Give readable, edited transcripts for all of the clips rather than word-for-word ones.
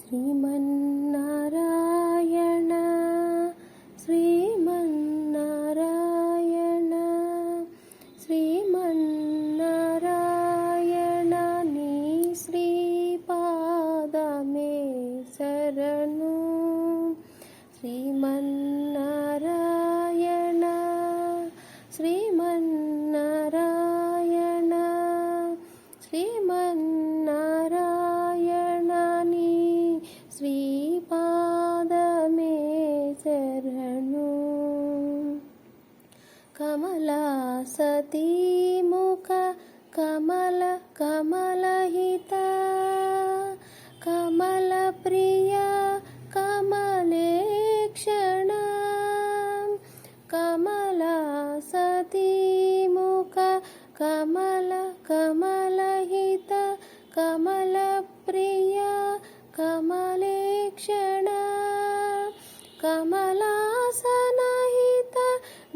శ్రీమన్నారాయణ శ్రీమన్నారాయణ శ్రీమన్నారాయణ నీ శ్రీపాదమే శరణు శ్రీమన్నారాయణ శ్రీమన్నారాయణ శ్రీమన్నారాయణ నీ శ్రీపాదమే శరణు కమలాసతీముఖ కమల కమలహిత కమల ప్రియ కమలేక్షణ కమలాసతీముఖ కమల కమలహిత కమల ప్రియ కమలేక్షణ కమలాసనహిత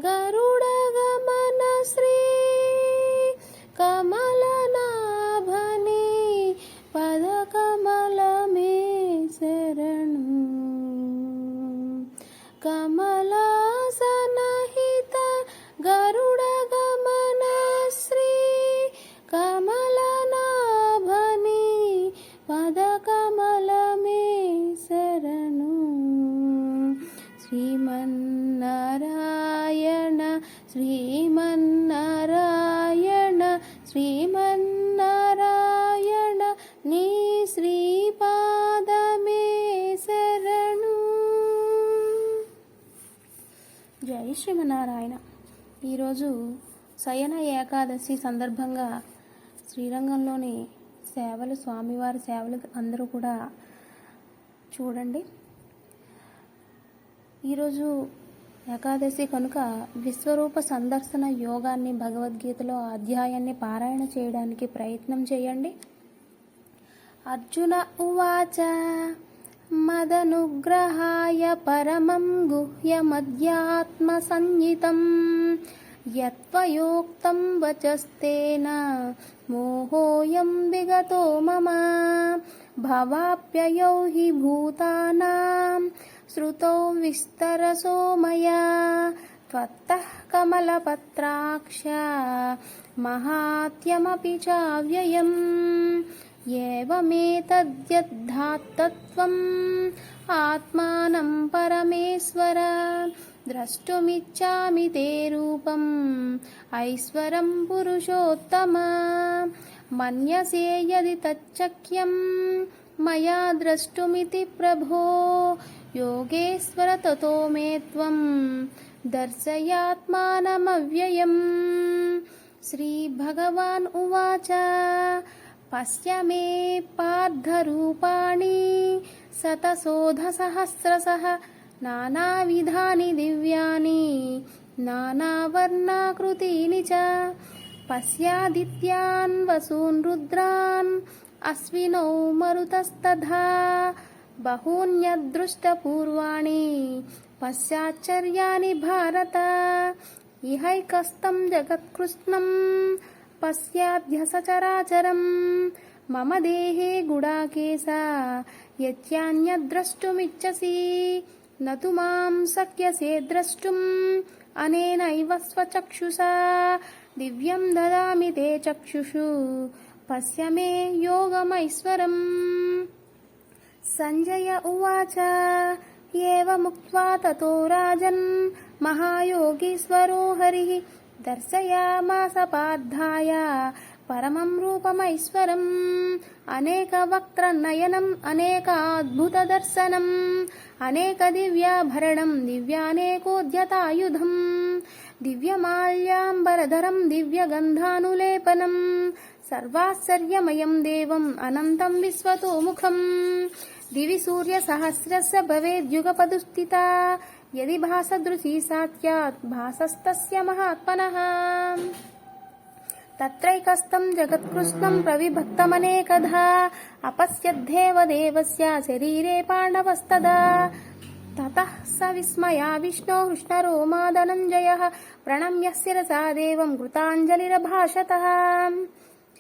గరుడ గమన శ్రీ కమలనాభని పద కమలమే శరణు కమలాసనహిత గరుడ గమన శ్రీ కమలనాభని పద కమలమే శరణు శ్రీమన్నారాయణ శ్రీమన్నారాయణ శ్రీమన్నారాయణ నీ శ్రీపాదమే శరణు. జై శ్రీమన్నారాయణ. ఈరోజు శయన ఏకాదశి సందర్భంగా శ్రీరంగంలోని సేవలు, స్వామివారి సేవలు అందరూ కూడా చూడండి. ఈరోజు ఏకాదశి కనుక విశ్వరూప సందర్శన యోగాన్ని భగవద్గీతలో అధ్యాయాన్ని పారాయణ చేయడానికి ప్రయత్నం చేయండి. అర్జున ఉవాచ మదనుగ్రహాయ పరమం గుహ్యమధ్యాత్మ సంహితం యత్వయోక్తం వచస్తేన మోహోయం విగతో మమ భవాప్యయౌ హి భూతానాం శ్రుతౌ విస్తరసో మయా త్వత్తః కమలపత్రాక్ష మహాత్యమపి చావ్యయం ఏవమేతద్యద్ధాత్తత్వం ఆత్మానం పరమేశ్వర ద్రష్టుమిచ్చామి తే రూపం ఐశ్వరం పురుషోత్తమ మన్యసే యది తచ్చక్యం మయా ద్రష్టుమితి ప్రభో యోగేశ్వర తతో మే త్వం దర్శయాత్మానమవ్యయం. శ్రీ భగవాన్ ఉవాచ పశ్య మే పార్థరూపాణి శతశోధసహస్రశః నానావిధాని దివ్యాని నానావర్ణాకృతీని చ పశ్యాదిత్యాన్ వసూన్ రుద్రాన్ అశ్వినౌ మరుతస్తథా బహూన్యదృష్టపూర్వాణి పశ్చాశ్చర్యాని భారత ఇహైకస్తం జగత్కృష్ణం పశ్యాద్య సచరాచరం మమ దేహే గుడాకేశ యత్యాన్యద్రష్టుమిచ్చసి నతు మాం శక్యసే ద్రష్టుం అనేనైవ స్వచక్షుషా దివ్యం దదామి తే చక్షుషు పశ్య మే యోగమైశ్వరం. సంజయ ఉవాచ ఏవముక్త్వా తతో రాజన్ మహాయోగీశ్వరో హరిః దర్శయామాస పార్థాయ పరమం రూపమైశ్వరం అనేకవక్త్రనయనం అనేకాద్భుతదర్శనం అనేకదివ్యాభరణం దివ్యానేకోద్యతాయుధం దివ్యమాల్యాంబరధరం దివ్యగంధానులేపనం సర్వాశ్చర్యమయం దేవం అనంతం విశ్వతోముఖం దివి సూర్యసహస్రస్య భవేద్యుగపదుస్థితా యది భాసదృశీ సా స్యాత్ భాసస్తస్య మహాత్మనః తత్రైకస్తం జగత్కృష్ణం ప్రవిభక్తమనేకధా అపశ్యద్ధేవ దేవస్య శరీరే పాండవస్తదా తతః స విస్మయా విష్ణో హృష్ణరోమా ధనంజయః ప్రణమ్య శిరసా దేవం కృతాంజలిరభాషతః.